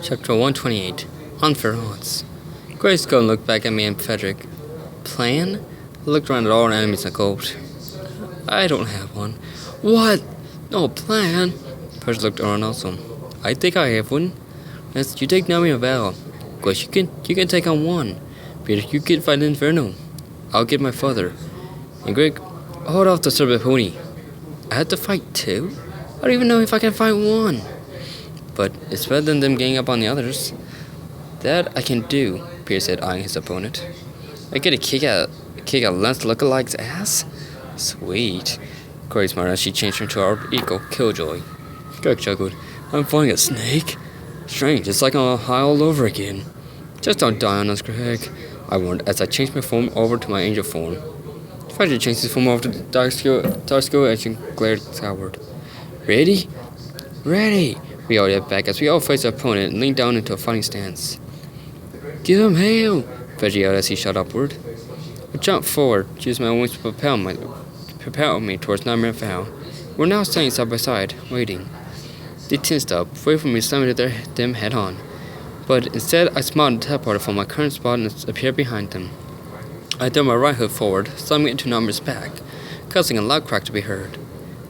Chapter 128 Unfair Odds. Grayskull looked back at me and Frederick. Plan? I looked around at all our enemies and gulped. I don't have one. What? No plan? Frederick looked around also. I think I have one. Yes, you take Nami and Val. Grace, you can take on one. Peter, you can fight Inferno. I'll get my father. And Greg, hold off the Serpent Pony. I have to fight two? I don't even know if I can fight one. But it's better than them ganging up on the others. That I can do, Peter said, eyeing his opponent. I get a kick out Lance lookalike's ass? Sweet. Corey smiled as she changed into our equal Killjoy. Greg chuckled. I'm fighting a snake? Strange, it's like I'm high all over again. Just don't die on us, Greg, I warned as I changed my form over to my angel form. Frederick changed his form over to Dark Skill Edge and glared skyward. Ready? Ready! We all yelled back as we all faced our opponent and leaned down into a fighting stance. Give him hell! Veggie yelled as he shot upward. I jumped forward, used my wings to propel me towards Nightmare and Val. We're now standing side by side, waiting. They tensed up, waiting for me to slam into them head on. But instead, I smiled and teleported from my current spot and appeared behind them. I threw my right hook forward, slamming it into Nightmare's back, causing a loud crack to be heard.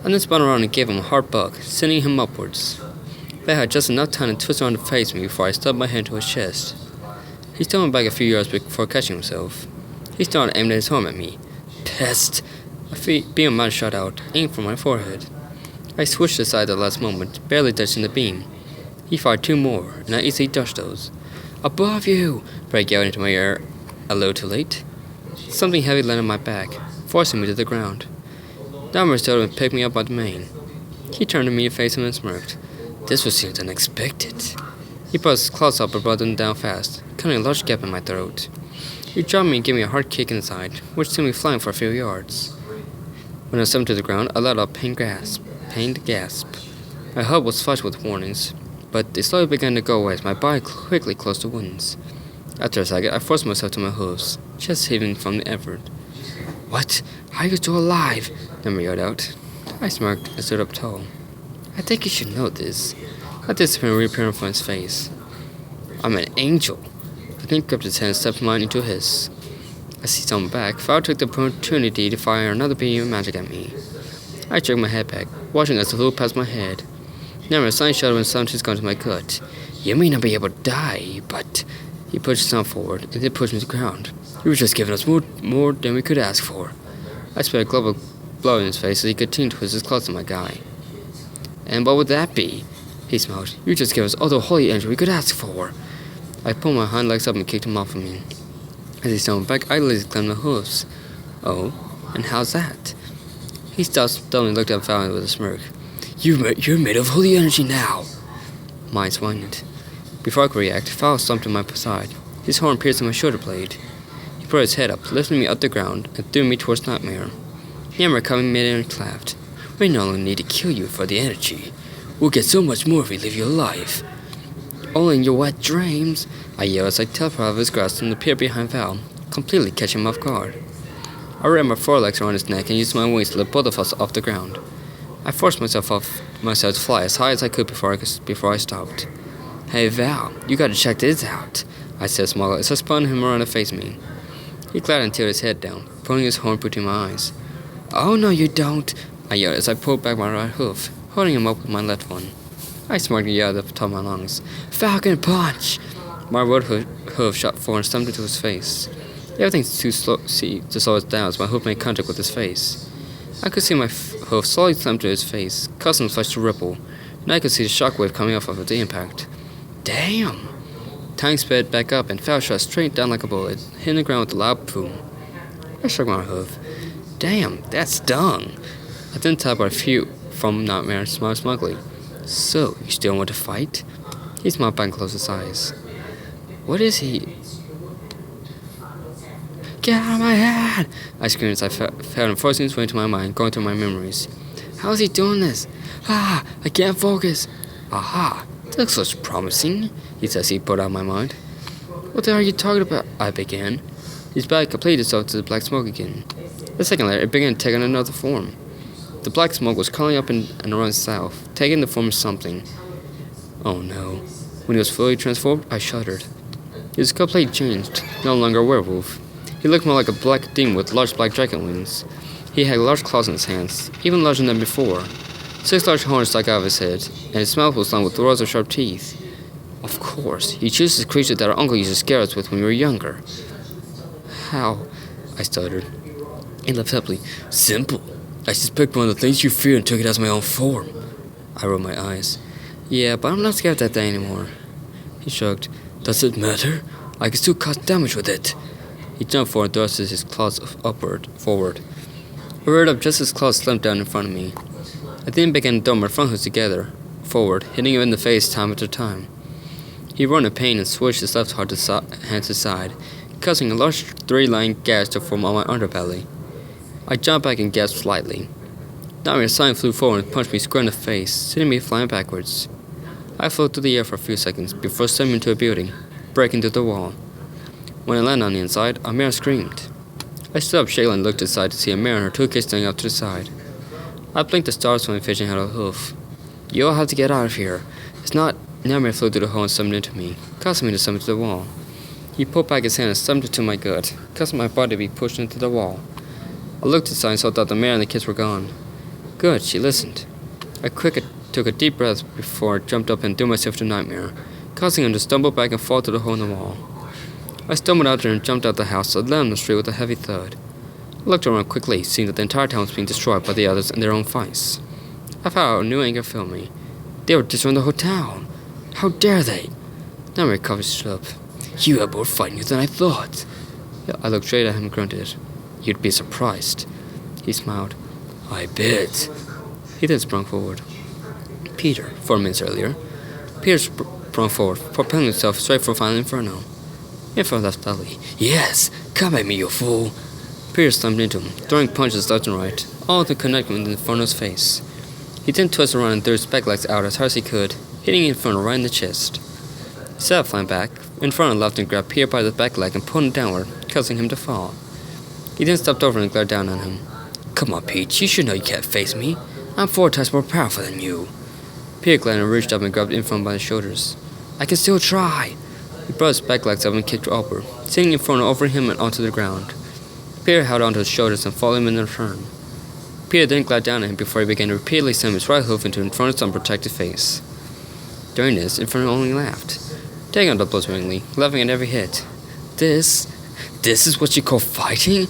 I then spun around and gave him a hard buck, sending him upwards. Val had just enough time to twist around to face me before I stubbed my hand to his chest. He stumbled back a few yards before catching himself. He started aiming his arm at me. Pest! A beam of mine shot out, aimed for my forehead. I switched aside at the last moment, barely touching the beam. He fired two more, and I easily dodged those. Above you! Brad yelled into my ear, a little too late. Something heavy landed on my back, forcing me to the ground. Dahmer stood and picked me up by the mane. He turned to me to face him and smirked. This was seemed unexpected. He brought his claws up and brought them down fast, cutting a large gap in my throat. He dropped me and gave me a hard kick in the side, which sent me flying for a few yards. When I stumbled to the ground, I let out a pained gasp. My heart was flushed with warnings, but they slowly began to go away as my body quickly closed the wounds. After a second, I forced myself to my hooves, chest heaving from the effort. What? How are you still alive? Never yelled out. I smirked and stood up tall. I think you should know this. I disappeared and reappeared from his face. I'm an angel. The king gripped his hand and stepped mine into his. As he stumbled back, Val took the opportunity to fire another beam of magic at me. I jerked my head back, watching as it flew past my head. Now a slight shudder and slammed his gun to my gut. You may not be able to die, but... He pushed his arm forward and then pushed me to the ground. You were just giving us more than we could ask for. I sprayed a global blow in his face as he continued to twist his claws to my guy. And what would that be? He smiled. You just gave us all the holy energy we could ask for. I pulled my hind legs up and kicked him off of me. As he stumbled back, I lazily clamped my hooves. Oh, and how's that? He stopped stumbling and looked at Val with a smirk. You're made of holy energy now. Mine whined. Before I could react, Val slumped to my side, his horn piercing my shoulder blade. He brought his head up, lifted me up the ground, and threw me towards Nightmare. Nightmare coming mid and clapped. We no longer need to kill you for the energy. We'll get so much more if we leave you alive. Only in your wet dreams, I yelled as I teleported out of his grasp and appeared behind Val, completely catching him off guard. I wrapped my forelegs around his neck and used my wings to lift both of us off the ground. I forced myself to fly as high as I could before I stopped. Hey Val, you gotta check this out, I said smilingly as I spun him around to face me. He glared and tilted his head down, pulling his horn between my eyes. Oh no you don't, I yelled as I pulled back my right hoof, holding him up with my left one. I smirked and yelled at the top of my lungs. Falcon punch! My right hoof shot forward and stumped into his face. Everything's too slow to slow us down as my hoof made contact with his face. I could see my hoof slowly slam to his face, causing his flesh to ripple, and I could see the shockwave coming off of the impact. Damn! Time sped back up and Val shot straight down like a bullet, hitting the ground with a loud boom. I shook my hoof. Damn, that stung! I then teleported a few from Nightmare and smiled smugly. So, you still want to fight? He smiled back and closed his eyes. What is he? Get out of my head! I screamed as I felt him forcing his way into my mind, going through my memories. How is he doing this? Ah, I can't focus. Aha, that looks promising, he says he put out my mind. What the hell are you talking about? I began. His body completed itself to the black smoke again. A second later, it began to take on another form. The black smoke was curling up and around south, taking the form of something. Oh no. When he was fully transformed, I shuddered. He was completely changed, no longer a werewolf. He looked more like a black demon with large black dragon wings. He had large claws in his hands, even larger than before. 6 large horns stuck out of his head, and his mouth was lined with rows of sharp teeth. Of course, he chooses creatures that our uncle used to scare us with when we were younger. How? I stuttered. He laughed happily. Simple. I just picked one of the things you fear and took it as my own form. I rolled my eyes. Yeah, but I'm not scared of that thing anymore. He shrugged. Does it matter? I can still cause damage with it. He jumped forward and thrusted his claws forward. I reared up just as his claws slumped down in front of me. I then began to dump my front hooves together, forward, hitting him in the face time after time. He roared in pain and swished his left hand to side, causing a large 3-line gash to form on my underbelly. I jumped back and gasped slightly. Nightmare Sign flew forward and punched me square in the face, sending me flying backwards. I flew through the air for a few seconds before stepping into a building, breaking through the wall. When I landed on the inside, Amira screamed. I stood up shakily and looked aside to see Amira and her 2 kids standing up to the side. I blinked the stars when fishing out a hoof. You'll have to get out of here. It's not. Nightmare flew through the hole and summoned into me, causing me to summon to the wall. He pulled back his hand and summoned it to my gut, causing my body to be pushed into the wall. I looked aside and saw that the mare and the kids were gone. Good, she listened. I took a deep breath before I jumped up and threw myself to Nightmare, causing him to stumble back and fall through the hole in the wall. I stumbled out there and jumped out the house and landed on the street with a heavy thud. I looked around quickly, seeing that the entire town was being destroyed by the others in their own fights. I felt a new anger fill me. They were destroying the whole town. How dare they? Nightmare covered his up. You have more fighting than I thought. I looked straight at him and grunted. You'd be surprised. He smiled. I bet. He then sprung forward. Peter, 4 minutes earlier. Peter sprung forward, propelling himself straight for Final Inferno. Inferno laughed loudly. Yes, come at me, you fool. Peter slammed into him, throwing punches left and right, all to connect with Inferno's face. He then twisted around and threw his back legs out as hard as he could, hitting Inferno right in the chest. Instead of flying back, Inferno laughed and grabbed Peter by the back leg and pulled him downward, causing him to fall. He then stepped over and glared down on him. Come on, Pete, you should know you can't face me. I'm 4 times more powerful than you. Peter glared and reached up and grabbed Inferno by the shoulders. I can still try. He brought his back legs up and kicked upward, sending Inferno over him and onto the ground. Peter held onto his shoulders and followed him in return. Peter then glared down at him before he began to repeatedly slam his right hoof into Inferno's unprotected face. During this, Inferno only laughed, taking on the blows willingly, laughing at every hit. This is what you call fighting?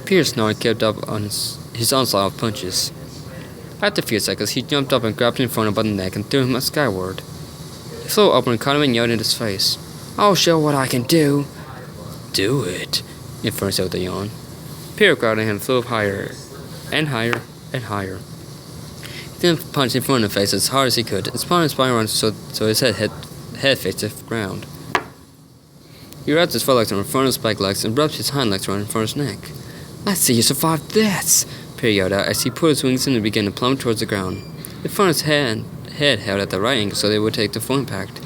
Peter snorted and kept up on his onslaught of punches. After a few seconds, he jumped up and grabbed Inferno by the neck and threw him skyward. He flew up and caught him and yelled in his face. I'll show what I can do. Do it, Inferno said with a yawn. Peter grabbed at him and flew up higher, and higher, and higher. He then punched Inferno in the face as hard as he could and spun his spine around so his head faced the ground. He wrapped his forelegs around Inferno's back legs and rubbed his hind legs around Inferno's neck. Let's see you survive this, Peter yelled out as he put his wings in and began to plummet towards the ground. Inferno's head held at the right angle so they would take the full impact.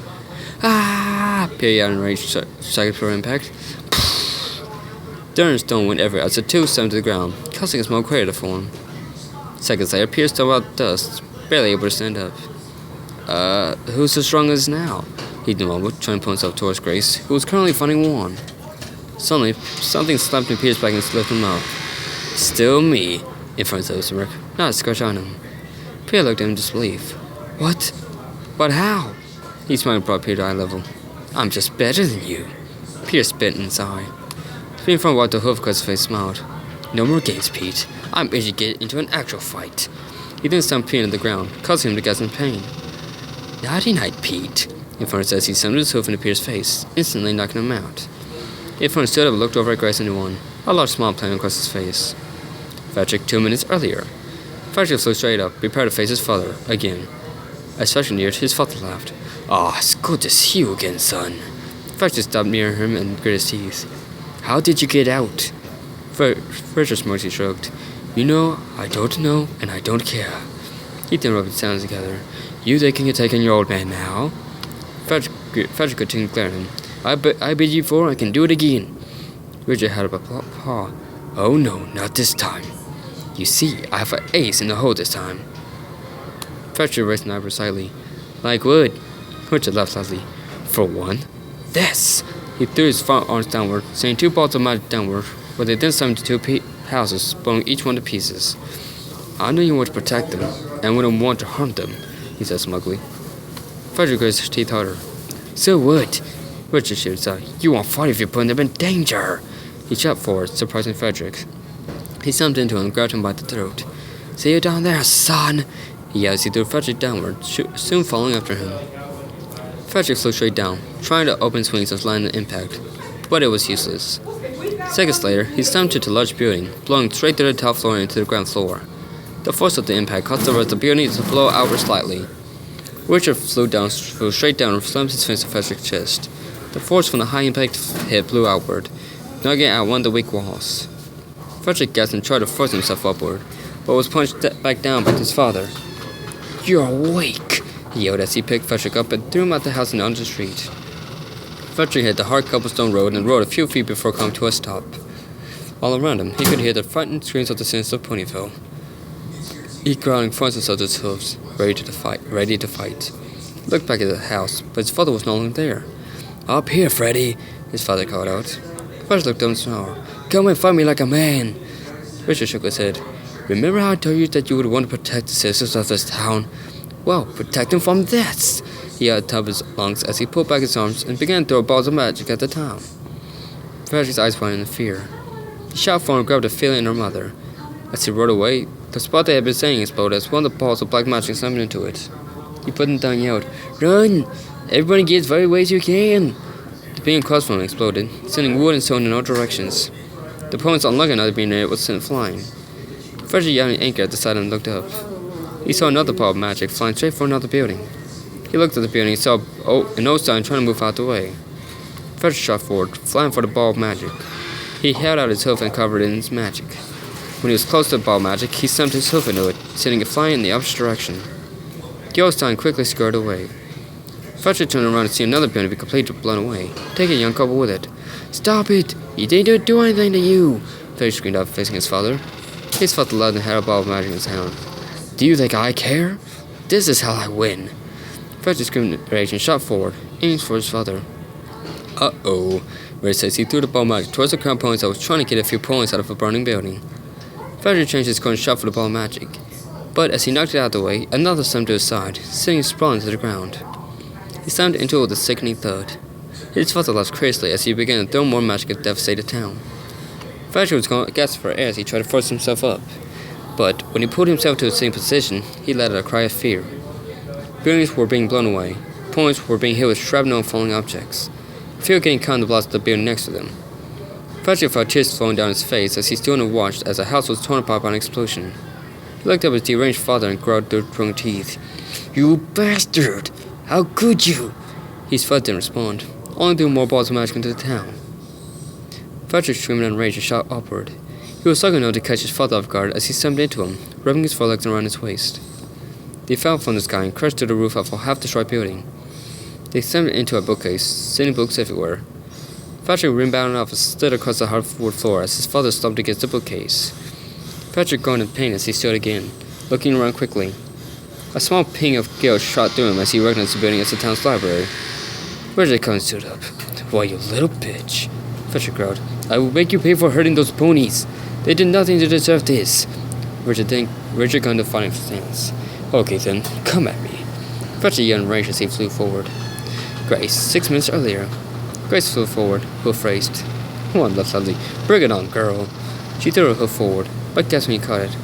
Ah! Peter yelled in rage, striking for impact. Dirt and stone went everywhere as the 2 slammed to the ground, causing a small crater to form. Seconds later, Peter stumbled out dust, barely able to stand up. Who's so strong as now? He mumbled, trying to pull himself towards Grace, who was currently fighting Juan. Suddenly, something slapped in Peter's back and lifted him up. Still me, Inferno said with a smirk, not a scratch on him. Peter looked at him in disbelief. What? But how? He smiled and brought Peter to eye level. I'm just better than you. Peter spit in his eye. Inferno walked the hoof across his face smiled. No more games, Pete. I'm ready to get into an actual fight. He then stumped Peter to the ground, causing him to gasp in pain. Naughty night, Pete, Inferno said as he slammed his hoof into Peter's face, instantly knocking him out. Inferno stood up and looked over at Grace and Juan, a large smile playing across his face. Frederick 2 minutes earlier. Frederick flew straight up, prepared to face his father, again. As Frederick neared, his father laughed. It's good to see you again, son. Frederick stopped near him and gritted his teeth. How did you get out? Frederick smirked and shrugged. You know, I don't know, and I don't care. He then rubbed his hands together. You taking your old man now? Frederick continued glaring at him. I bid you for, I can do it again. Richard held up a paw. Oh no, not this time. You see, I have an ace in the hole this time. Frederick raised an eyebrow slightly. Like wood. Richard laughed loudly. for one. This! He threw his front arms downward, sending 2 balls of magic downward, where they then summoned 2 houses, blowing each one to pieces. I knew you wanted to protect them, and wouldn't want to harm them, he said smugly. Frederick grazed his teeth harder. So what? Richard shoots out. You won't fight if you're putting them in danger. He shot forward, surprising Frederick. He slammed into him and grabbed him by the throat. See you down there, son! He yelled as he threw Frederick downward, soon falling after him. Frederick flew straight down, trying to open his wings to land the impact, but it was useless. Seconds later, he slammed into a large building, blowing straight through the top floor into the ground floor. The force of the impact caused the rest of the building to blow outward slightly. Richard flew straight down and slammed his fist to Frederick's chest. The force from the high impact hit blew outward, knocking out one of the weak walls. Frederick gasped and tried to force himself upward, but was punched back down by his father. You're weak, he yelled as he picked Frederick up and threw him out the house and onto the street. Frederick hit the hard cobblestone road and rode a few feet before coming to a stop. All around him, he could hear the frightened screams of the citizens of Ponyville. He growling forced himself to his hooves, ready to fight. He looked back at the house, but his father was no longer there. Up here, Freddy, his father called out. Freddy looked up and snarled. Come and fight me like a man. Richard shook his head. Remember how I told you that you would want to protect the citizens of this town? Well, protect them from this! He yelled at the top of his lungs as he pulled back his arms and began to throw balls of magic at the town. Frederick's eyes widened in fear. He shot forward and grabbed Ophelia and her mother. As he rode away, the spot they had been saying exploded as one of the balls of black magic slammed into it. He put them down and yelled, Run! Everybody get as far away as you can! The beam across from him exploded, sending wood and stone in all directions. The opponent's unlucky another beam in it was sent flying. Frederick yelled an anchor at the side and looked up. He saw another ball of magic flying straight for another building. He looked at the building and saw an old sign trying to move out the way. Frederick shot forward, flying for the ball of magic. He held out his hoof and covered it in his magic. When he was close to the ball of magic, he slammed his hoof into it, sending it flying in the opposite direction. The old sign quickly scurried away. Frederick turned around to see another building be completely blown away, taking a young couple with it. Stop it! He didn't do anything to you! Frederick screamed out, facing his father. His father loudly had a ball of magic in his hand. Do you think I care? This is how I win! Frederick screamed in rage and shot forward, aiming for his father. Uh-oh, Red says he threw the ball of magic towards the crown ponies that was trying to get a few points out of a burning building. Frederick changed his course and shot for the ball of magic. But as he knocked it out of the way, another slammed to his side, sending it sprawling to the ground. He slammed into it with a sickening thud. His father laughed crazily as he began to throw more magic at the devastated town. Frederick was going to gasp for air as he tried to force himself up. But when he pulled himself to a sitting position, he let out a cry of fear. Buildings were being blown away. Points were being hit with shrapnel and falling objects. Fear getting caught in the blast of the building next to them. Frederick felt tears flowing down his face as he stood and watched as a house was torn apart by an explosion. He looked up at his deranged father and growled through growing teeth. You bastard! How could you? His father didn't respond, only threw more balls of magic into the town. Frederick screamed in rage and shot upward. He was lucky enough to catch his father off guard as he slammed into him, rubbing his forelegs around his waist. They fell from the sky and crashed to the roof of a half-destroyed building. They slammed into a bookcase, sending books everywhere. Frederick rebounded off and slid across the hardwood floor as his father slumped against the bookcase. Frederick groaned in pain as he stood again, looking around quickly. A small ping of guilt shot through him as he recognized the building as the town's library. Frederick Cohen stood up. Why, you little bitch, Frederick growled. I will make you pay for hurting those ponies. They did nothing to deserve this. Richard gunned the fighting stance. Okay then, come at me. Frederick yelled in rage as he flew forward. Grace, 6 minutes earlier. Grace flew forward, hoof raised. One left suddenly. Bring it on, girl. She threw her hoof forward, but guess when he caught it.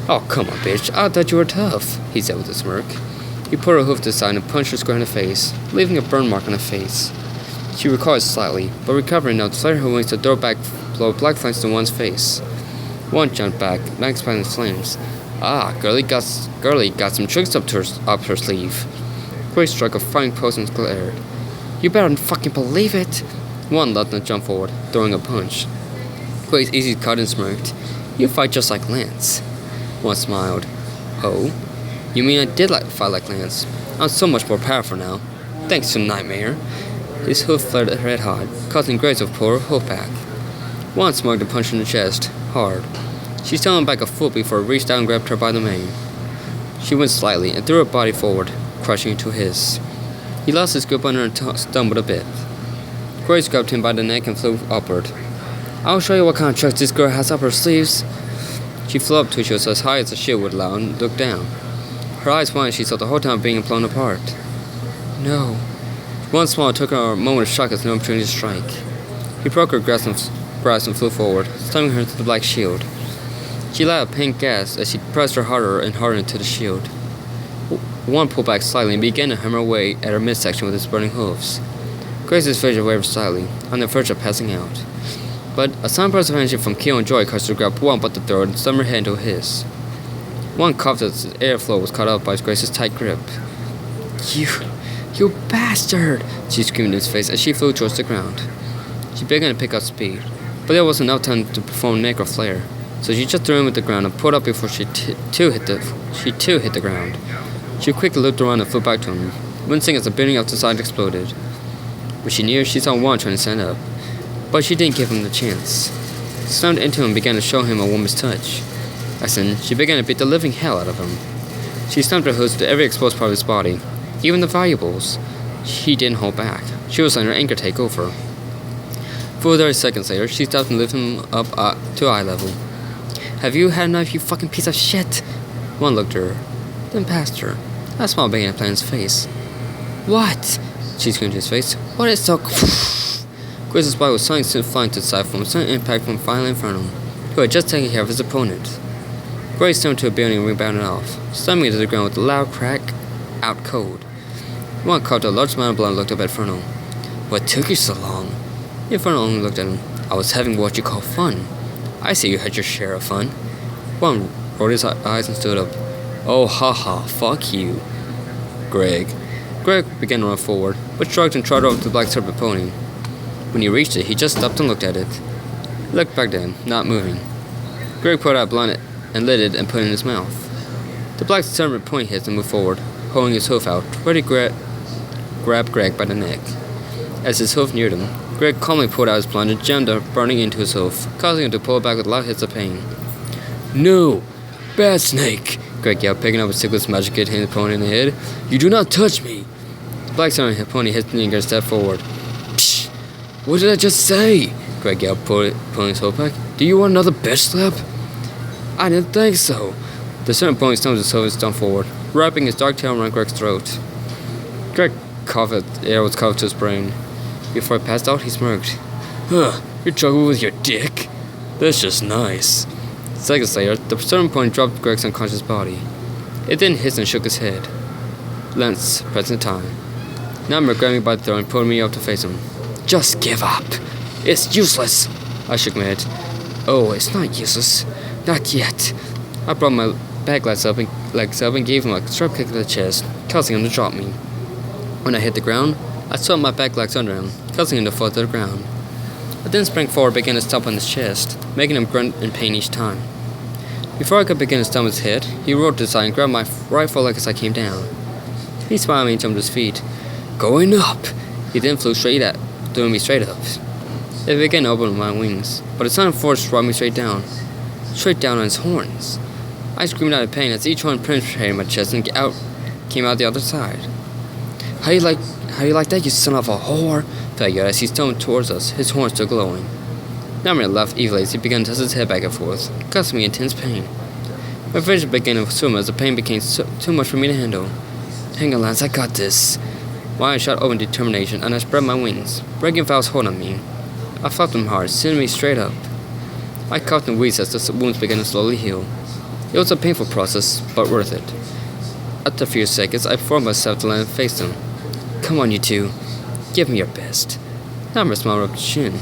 Oh, come on, bitch. I thought you were tough, he said with a smirk. He put her hoof to the side and punched her square in the face, leaving a burn mark on her face. She recoiled slightly, but recovered enough to flare her wings to blow black flames to one's face. One jumped back, magnified in flames. Ah, Girlie got some tricks up her sleeve. Grace struck a frying post and glared. You better fucking believe it. One lieutenant jumped forward, throwing a punch. Grace easily cut and smirked. You fight just like Lance. One smiled. Oh? You mean I did fight like Lance? I'm so much more powerful now. Thanks to Nightmare. His hoof flared red hot, causing Grace to pull her hoof back. One smirked and punched in the chest, hard. She stumbled him back a foot before he reached out and grabbed her by the mane. She went slightly and threw her body forward, crushing into his. He lost his grip on her and stumbled a bit. Grace grabbed him by the neck and flew upward. I'll show you what kind of tricks this girl has up her sleeves. She flew up till she was as high as the shield would allow and looked down. Her eyes widened as she saw the whole town being blown apart. No. One swallow took her a moment of shock as no opportunity to strike. He broke her grasp and flew forward, slamming her into the black shield. She let out a pink gasp as she pressed her harder and harder into the shield. One pulled back slightly and began to hammer away at her midsection with his burning hooves. Grace's vision wavered slightly, on the verge of passing out. But a sudden burst of energy from Kyo and Joy caused her to grab one by the throat and slam her head into his. One coughed as his airflow was cut off by Grace's tight grip. You bastard! She screamed in his face as she flew towards the ground. She began to pick up speed, but there wasn't enough time to perform necro flare, so she just threw him at the ground and pulled up before she too hit the ground. She quickly looked around and flew back to him, wincing as the building outside exploded. When she neared, she saw Juan trying to stand up, but she didn't give him the chance. She slammed into him and began to show him a woman's touch. As in, she began to beat the living hell out of him. She stamped her hooves to every exposed part of his body, even the valuables. She didn't hold back. She was letting her anger take over. 30 seconds later, she stopped and lifted him up to eye level. Have you had enough, you fucking piece of shit? One looked at her, then past her. A smile began to play on his face. What? She screamed in his face. What is so... Grace's body was suddenly flying to the side from a sudden impact from Violent Inferno, who had just taken care of his opponent. Grace turned to a building and rebounded off, slamming it to the ground with a loud crack, out cold. One coughed a large amount of blood and looked up at Inferno. What took you so long? Inferno only looked at him. I was having what you call fun. I see you had your share of fun. One rolled his eyes and stood up. Oh, haha, fuck you. Greg began to run forward, but shrugged and trotted over to the black serpent pony. When he reached it, he just stopped and looked at it. He looked back at him, not moving. Greg pulled out a blunt and lit it and put it in his mouth. The black serpent pony hissed and moved forward, holding his hoof out, ready to grab Greg by the neck. As his hoof neared him, Greg calmly pulled out his blunt and jammed it burning into his hoof, causing him to pull back with loud hits of pain. No! Bad snake! Greg yelled, picking up a stickless magic kit, hitting the pony in the head. You do not touch me! The black serpent pony hissed and stepped forward. Psh! What did I just say? Greg yelled, pulling his hoof back. Do you want another bitch slap? I didn't think so. The serpent pony stumped his hoof and stumped forward, wrapping his dark tail around Greg's throat. Greg coughed. The air was covered to his brain. Before he passed out, he smirked. Huh, you're juggling with your dick? That's just nice. Seconds later, the serpent pony dropped Greg's unconscious body. It then hissed and shook his head. Lance, present time. Nightmare grabbed me by the throat and pulled me up to face him. Just give up. It's useless. I shook my head. Oh, it's not useless. Not yet. I brought my back legs up and gave him a sharp kick to the chest, causing him to drop me. When I hit the ground, I swept my back legs under him, causing him to fall to the ground. I then sprang forward and began to stomp on his chest, making him grunt in pain each time. Before I could begin to stomp his head, he rolled to the side and grabbed my right foreleg as I came down. He smiled at me and jumped to his feet. Going up! He then flew threw me straight up. It began to open my wings, but a sudden force brought me straight down on his horns. I screamed out in pain as each one penetrated my chest and came out the other side. How you like that, you son of a whore? Fag yelled as he stumbled towards us, his horns still glowing. Nightmare laughed evilly as he began to toss his head back and forth, causing me intense pain. My vision began to swim as the pain became too much for me to handle. Hang on, Lance, I got this. My eyes shot open in determination, and I spread my wings, breaking Val's hold on me. I fought them hard, sending me straight up. I coughed and wheezed as the wounds began to slowly heal. It was a painful process, but worth it. After a few seconds, I forced myself to land and face him. Come on, you two. Give me your best. Nightmare smiled up his chin.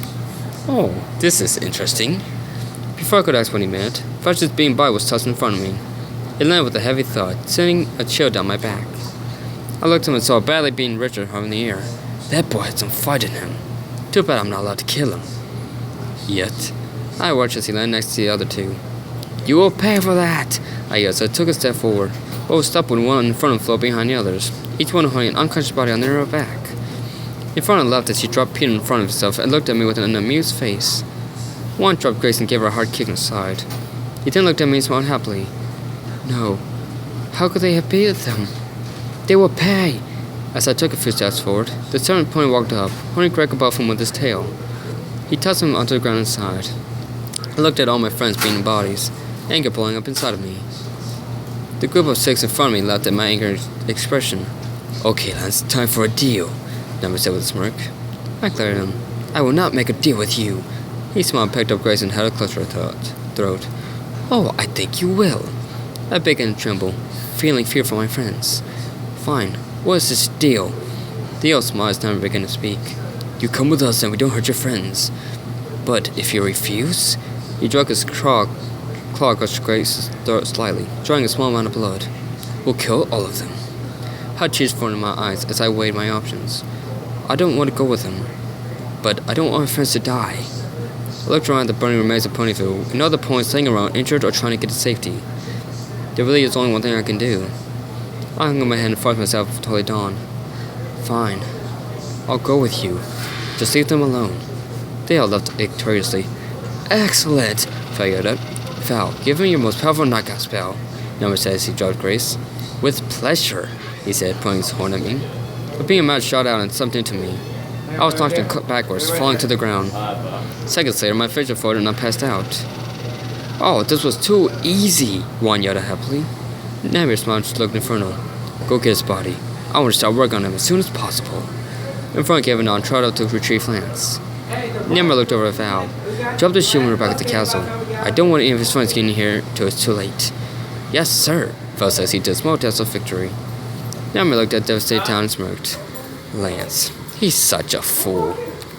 Oh, this is interesting. Before I could ask what he meant, Fudge's beam body was tossed in front of me. It landed with a heavy thud, sending a chill down my back. I looked at him and saw a badly beaten Richard hung in the air. That boy had some fight in him. Too bad I'm not allowed to kill him. Yet, I watched as he landed next to the other two. You will pay for that! I yelled, so I took a step forward, but was stopped when one in front of him fell behind the others, each one holding an unconscious body on their back. In front of left as he dropped Peter in front of himself and looked at me with an amused face. One dropped Grace and gave her a hard kick in the side. He then looked at me and smiled happily. No. How could they have beaten them? They will pay. As I took a few steps forward, the 7-point walked up, pointing Greg above him with his tail. He tossed him onto the ground inside. I looked at all my friends being bodies, anger boiling up inside of me. The group of 6 in front of me laughed at my angry expression. Okay, Lance, time for a deal, Number said with a smirk. I glared at him. I will not make a deal with you. He smiled, picked up Grace, and held her close to her throat. Oh, I think you will. I began to tremble, feeling fear for my friends. Fine, what is this deal? Theo smiled as Number began to speak. You come with us and we don't hurt your friends. But if you refuse? He dragged his claw across Grace's throat slightly, drawing a small amount of blood. We'll kill all of them. Hot tears formed in my eyes as I weighed my options. I don't want to go with him, but I don't want my friends to die. I looked around the burning remains of Ponyville and other ponies laying around injured or trying to get to safety. There really is only one thing I can do. I hung on my head and forced myself to totally dawn. Fine. I'll go with you. Just leave them alone. They all left victoriously. Excellent! Val yelled up. Val, give me your most powerful knockout spell, Number said as he dropped Grace. With pleasure, he said, pointing his horn at me. A beam of mouth shot out and thumped into me. I was knocked backwards, falling to the ground. Seconds later, my fidget folded and I passed out. Oh, this was too easy, Juan yelled happily. Namir smiled and looked infernal. Go get his body. I want to start working on him as soon as possible. In front gave a nod and trotted out to retrieve Lance. Namir looked over at Val. Drop the shield when we're back at the castle. I don't want any of his friends getting here till it's too late. Yes, sir, Val says he did a small test of victory. Namir looked at the devastated town and smirked. Lance, he's such a fool.